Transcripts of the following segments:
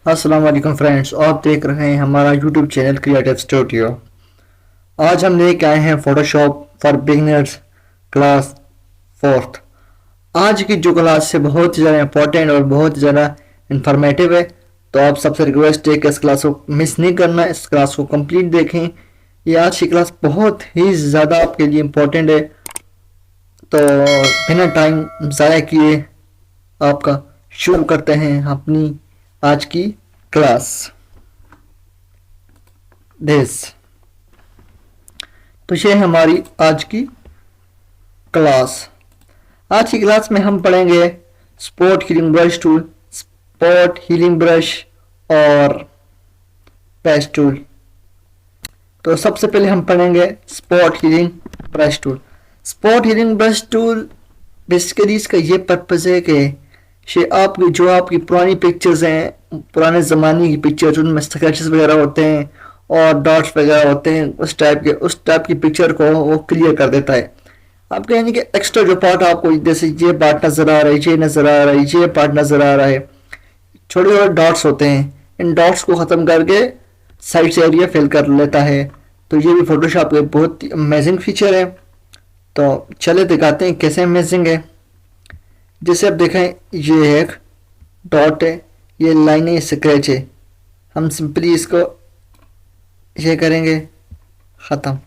अस्सलाम वालेकुम फ्रेंड्स, आप देख रहे हैं हमारा यूट्यूब चैनल क्रिएटिव स्टूडियो। आज हम लेके आए हैं Photoshop for beginners class fourth. आज की जो क्लास है बहुत ही ज़्यादा इंपॉर्टेंट और बहुत ही ज़्यादा इंफॉर्मेटिव है, तो आप सबसे रिक्वेस्ट है कि इस क्लास को मिस नहीं करना, इस क्लास को कंप्लीट देखें। ये आज की क्लास बहुत ही ज़्यादा आपके लिए इम्पोर्टेंट है। तो बिना टाइम ज़ाया किए आपका शुरू करते हैं अपनी आज की क्लास। दिस तो ये है हमारी आज की क्लास। आज की क्लास में हम पढ़ेंगे spot healing brush tool, spot healing brush और पैच टूल। तो सबसे पहले हम पढ़ेंगे spot healing brush tool. Spot healing brush tool basically इसका ये पर्पज़ है कि ये आपकी पुरानी पिक्चर्स हैं, पुराने ज़माने की पिक्चर्स, उनमें स्क्रैचेस वगैरह होते हैं और डॉट्स वगैरह होते हैं, उस टाइप की पिक्चर को वो क्लियर कर देता है। आपके यानी कि एक्स्ट्रा जो पार्ट आपको जैसे ये पार्ट नज़र आ रहा है, ये नज़र आ रहा है, ये पार्ट नज़र आ रहा है, छोटे छोटे डॉट्स होते हैं, इन डॉट्स को ख़त्म करके साइड से एरिया फिल कर लेता है। तो ये भी फोटोशॉप का बहुत ही अमेजिंग फीचर है। तो चले दिखाते हैं कैसे अमेजिंग है। जैसे आप देखें, ये एक डॉट है, ये लाइन है, स्क्रैच है। हम सिंपली इसको ये करेंगे, ख़त्म।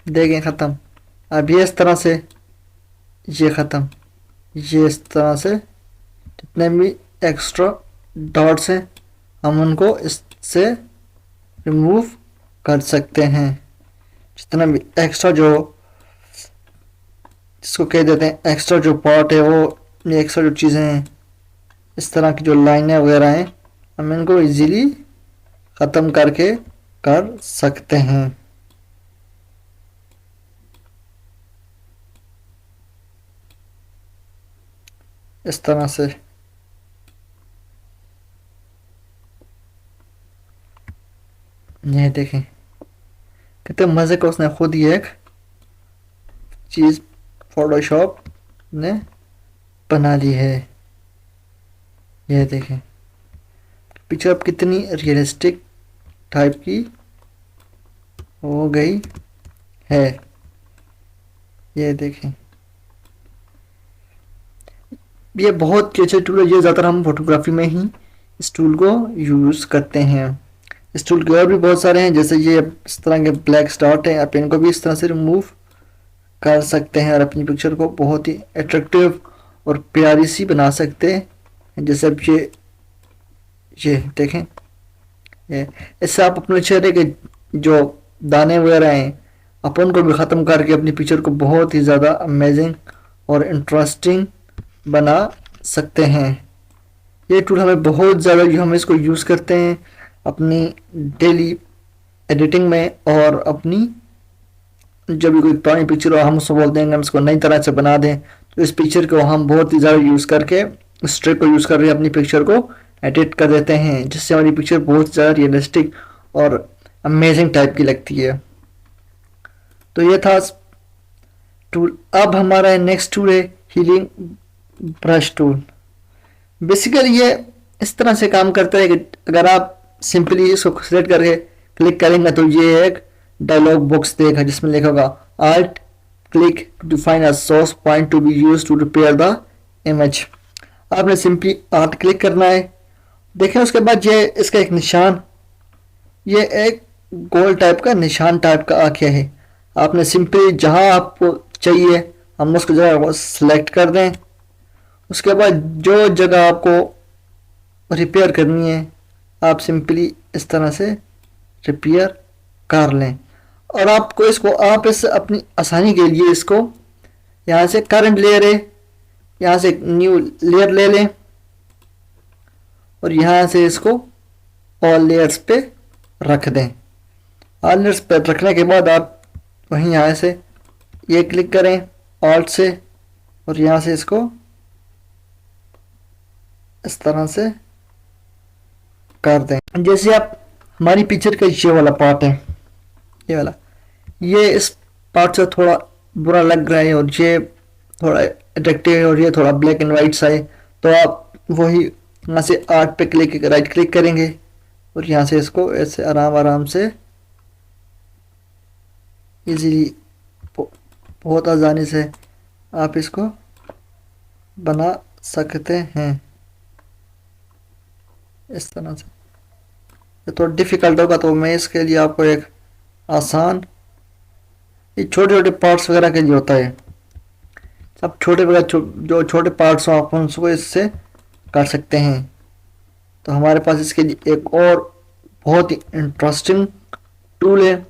देखें ख़त्म। अब ये इस तरह से, ये ख़त्म, ये इस तरह से जितने भी एक्स्ट्रा डॉट्स हैं हम उनको इससे रिमूव कर सकते हैं। जितना भी एक्स्ट्रा जो जिसको कह देते हैं एक्स्ट्रा जो पार्ट है, वो ये एक्स्ट्रा जो चीज़ें हैं, इस तरह की जो लाइनें वगैरह हैं, हम इनको इजीली ख़त्म करके कर सकते हैं। इस तरह से ये देखें कितने मज़े का उसने खुद ही एक चीज़ फोटोशॉप ने बना ली है। ये देखें पिक्चर अब कितनी रियलिस्टिक टाइप की हो गई है। ये देखें, ये बहुत अच्छे टूल है। ये ज़्यादातर हम फोटोग्राफी में ही इस टूल को यूज़ करते हैं। इस टूल के और भी बहुत सारे हैं, जैसे ये इस तरह के ब्लैक स्टॉट हैं, आप इनको भी इस तरह से रिमूव कर सकते हैं और अपनी पिक्चर को बहुत ही अट्रैक्टिव और प्यारी सी बना सकते हैं। जैसे अब ये देखें, ये इससे आप अपने चेहरे के जो दाने वगैरह हैं आप उनको भी ख़त्म करके अपनी पिक्चर को बहुत ही ज़्यादा अमेजिंग और इंटरेस्टिंग बना सकते हैं। ये टूल हमें बहुत ज़्यादा, हम इसको यूज़ करते हैं अपनी डेली एडिटिंग में, और अपनी जब भी कोई पुरानी पिक्चर हो हम उसको बोल देंगे हम इसको नई तरह से बना दें, तो इस पिक्चर को हम बहुत ही ज़्यादा यूज़ करके इस ट्रिक को यूज़ कर रहे हैं, अपनी पिक्चर को एडिट कर देते हैं, जिससे हमारी पिक्चर बहुत ज़्यादा रियलिस्टिक और अमेजिंग टाइप की लगती है। तो ये था टूल। अब हमारा नेक्स्ट टूल है हीलिंग ब्रश टूल। बेसिकली ये इस तरह से काम करता है कि अगर आप सिंपली इसको सेलेक्ट करके क्लिक करेंगे तो ये एक डायलॉग बॉक्स देगा जिसमें लिखा होगा alt click to define a source point to be use to repair the image. आपने सिंपली आल्ट क्लिक करना है। देखें उसके बाद ये इसका एक निशान, ये एक गोल टाइप का निशान टाइप का आ गया है। आपने सिंपली जहां आपको चाहिए हम उसको जगह को सिलेक्ट कर दें। उसके बाद जो जगह आपको रिपेयर करनी है आप सिंपली इस तरह से रिपेयर कर लें। और आपको इसको आप इस अपनी आसानी के लिए इसको यहाँ से करंट लेयर है, यहाँ से न्यू लेयर ले लें और यहाँ से इसको ऑल लेयर्स पे रख दें। ऑल लेयर्स पे रखने के बाद आप वहीं यहाँ से ये क्लिक करें ऑल्ट से और यहाँ से इसको इस तरह से कर दें। जैसे आप हमारी पिक्चर का ये वाला पार्ट है, ये वाला, ये इस पार्ट से थोड़ा बुरा लग रहा है और ये थोड़ा अट्रैक्टिव है और ये थोड़ा ब्लैक एंड वाइट सा है, तो आप वही यहाँ से आर्ट पे राइट क्लिक करेंगे और यहाँ से इसको ऐसे आराम आराम से इजीली बहुत आसानी से आप इसको बना सकते हैं इस तरह से। ये थोड़ा डिफ़िकल्ट होगा तो मैं इसके लिए आपको एक आसान, ये छोटे छोटे पार्ट्स वगैरह के लिए होता है। सब छोटे वगैरह जो छोटे पार्ट्स हो आप उनको इससे कर सकते हैं। तो हमारे पास इसके लिए एक और बहुत ही इंटरेस्टिंग टूल है,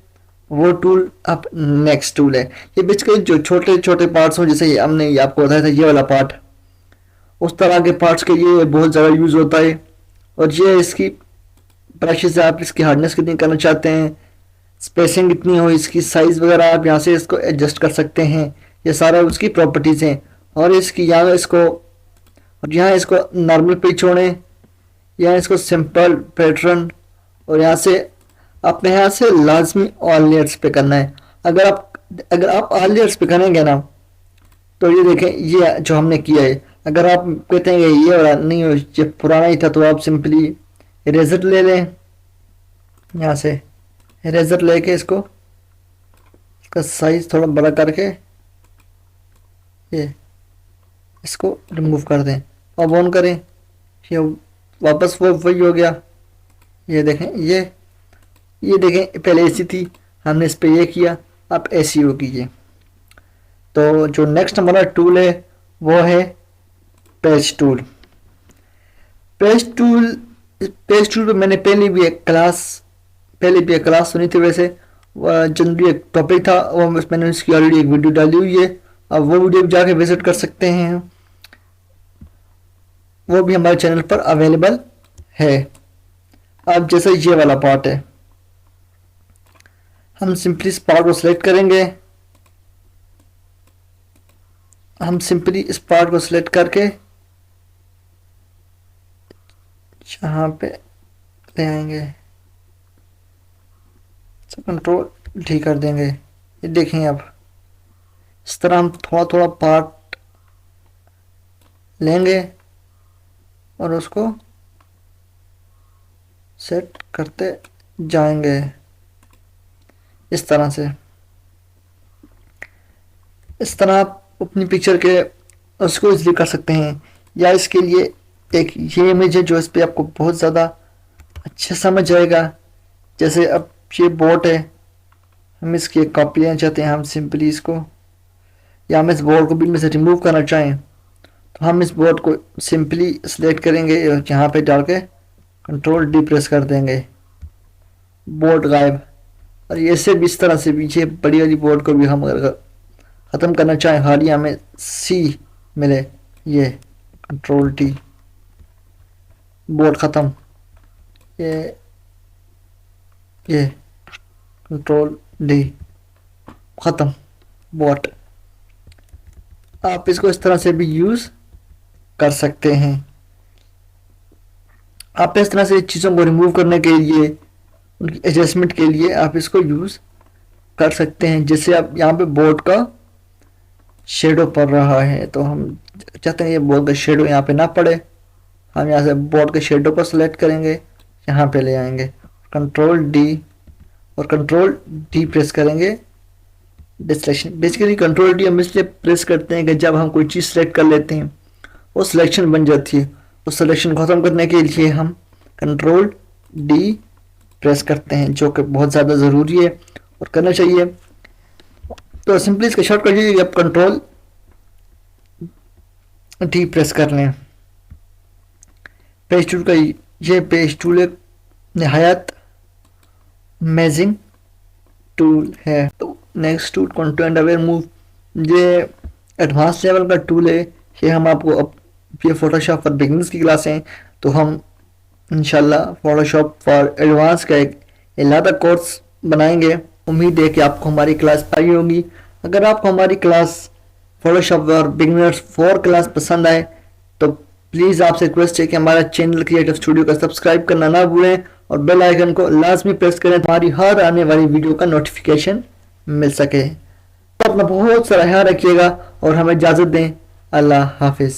वो टूल अब नेक्स्ट टूल है। ये बेसिकली जो छोटे छोटे पार्ट्स हों, जैसे ये हमने आपको बताया था ये वाला पार्ट, उस तरह के पार्ट्स के लिए बहुत ज़्यादा यूज़ होता है। और ये इसकी ब्रशेस से आप इसकी हार्डनेस कितनी करना चाहते हैं, स्पेसिंग कितनी हो, इसकी साइज़ वगैरह आप यहाँ से इसको एडजस्ट कर सकते हैं। ये सारा उसकी प्रॉपर्टीज़ हैं। और इसकी यहाँ इसको नॉर्मल पे छोड़ें, यहाँ इसको सिंपल पैटर्न, और यहाँ से अपने यहाँ से लाजमी ऑल लेयर्स पे करना है। अगर आप ऑल लेयर्स पे करेंगे ना तो ये देखें ये जो हमने किया है। अगर आप कहते हैं कि ये वाला नहीं हो, ये पुराना ही था, तो आप सिंपली इरेजर ले लें, यहाँ से इरेजर लेके इसका साइज थोड़ा बड़ा करके ये इसको रिमूव कर दें। अब ऑन करें, ये वापस वो वही हो गया। ये देखें ये देखें पहले ऐसी थी, हमने इस पे ये किया, अब ऐसी होगी ये। तो जो नेक्स्ट हमारा टूल है वो है पेज टूल। पेज टूल पे मैंने पहले भी एक क्लास सुनी थी। वैसे जनरली एक टॉपिक था, वो मैंने उसकी ऑलरेडी एक वीडियो डाली हुई है। अब वो वीडियो जाके विजिट कर सकते हैं, वो भी हमारे चैनल पर अवेलेबल है। अब जैसे ये वाला पार्ट है, हम सिंपली इस पार्ट को सिलेक्ट करेंगे। हम सिंपली इस पार्ट को सिलेक्ट करके यहाँ पे ले आएंगे, कंट्रोल डी कर देंगे। ये देखें अब इस तरह हम थोड़ा थोड़ा पार्ट लेंगे और उसको सेट करते जाएंगे इस तरह से। इस तरह आप अपनी पिक्चर के उसको इसलिए कर सकते हैं। या इसके लिए एक ये इमेज है जो इस पर आपको बहुत ज़्यादा अच्छा समझ आएगा। जैसे अब ये बोट है, हम इसकी एक कॉपी लेना चाहते हैं। हम सिंपली इसको, या हम इस बोर्ड को भी इनमें से रिमूव करना चाहें तो हम इस बोर्ड को सिंपली सिलेक्ट करेंगे और यहाँ पे डाल के कंट्रोल डी प्रेस कर देंगे, बोर्ड गायब। और ऐसे भी इस तरह से पीछे बड़ी वाली बोर्ड को भी हम अगर ख़त्म करना चाहें, हालिया में सी मिले, ये कंट्रोल टी, बोर्ड ख़त्म। ये कंट्रोल डी, ख़त्म बोर्ड। आप इसको इस तरह से भी यूज़ कर सकते हैं। आप इस तरह से चीज़ों को रिमूव करने के लिए, उनकी एडजस्टमेंट के लिए आप इसको यूज़ कर सकते हैं। जैसे आप यहाँ पे बोर्ड का शेडो पड़ रहा है तो हम चाहते हैं ये बोर्ड का शेडो यहाँ पे ना पड़े, हम यहाँ से बोर्ड के शेडो को सिलेक्ट करेंगे, यहाँ पे ले आएंगे, कंट्रोल डी और कंट्रोल डी प्रेस करेंगे, डिसलेक्शन। बेसिकली कंट्रोल डी हम इसलिए प्रेस करते हैं कि जब हम कोई चीज़ सेलेक्ट कर लेते हैं वो सिलेक्शन बन जाती है। उस सिलेक्शन को ख़त्म करने के लिए हम कंट्रोल डी प्रेस करते हैं, जो कि बहुत ज़्यादा ज़रूरी है और करना चाहिए। तो सिंपली इसका शॉर्टकट ये, आप कंट्रोल डी प्रेस कर लें। पेज टूल का ये पेज टूल एक नहायत अमेजिंग टूल है। तो next tool content aware move, ये एडवांस लेवल का टूल है। ये हम आपको, अब ये फोटोशॉप फॉर बिगिनर्स की क्लास हैं, तो हम इंशाल्लाह फोटोशॉप फॉर एडवांस का एक अलग कोर्स बनाएंगे। उम्मीद है कि आपको हमारी क्लास आई होगी। अगर आपको हमारी class Photoshop for beginners 4 class पसंद आए तो प्लीज़ आपसे रिक्वेस्ट है कि हमारा चैनल क्रिएटिव स्टूडियो का सब्सक्राइब करना ना भूलें और बेल आइकन को लाजमी प्रेस करें, हमारी हर आने वाली वीडियो का नोटिफिकेशन मिल सके। तो अपना बहुत सारा ख्याल रखिएगा और हमें इजाज़त दें। अल्लाह हाफिज़।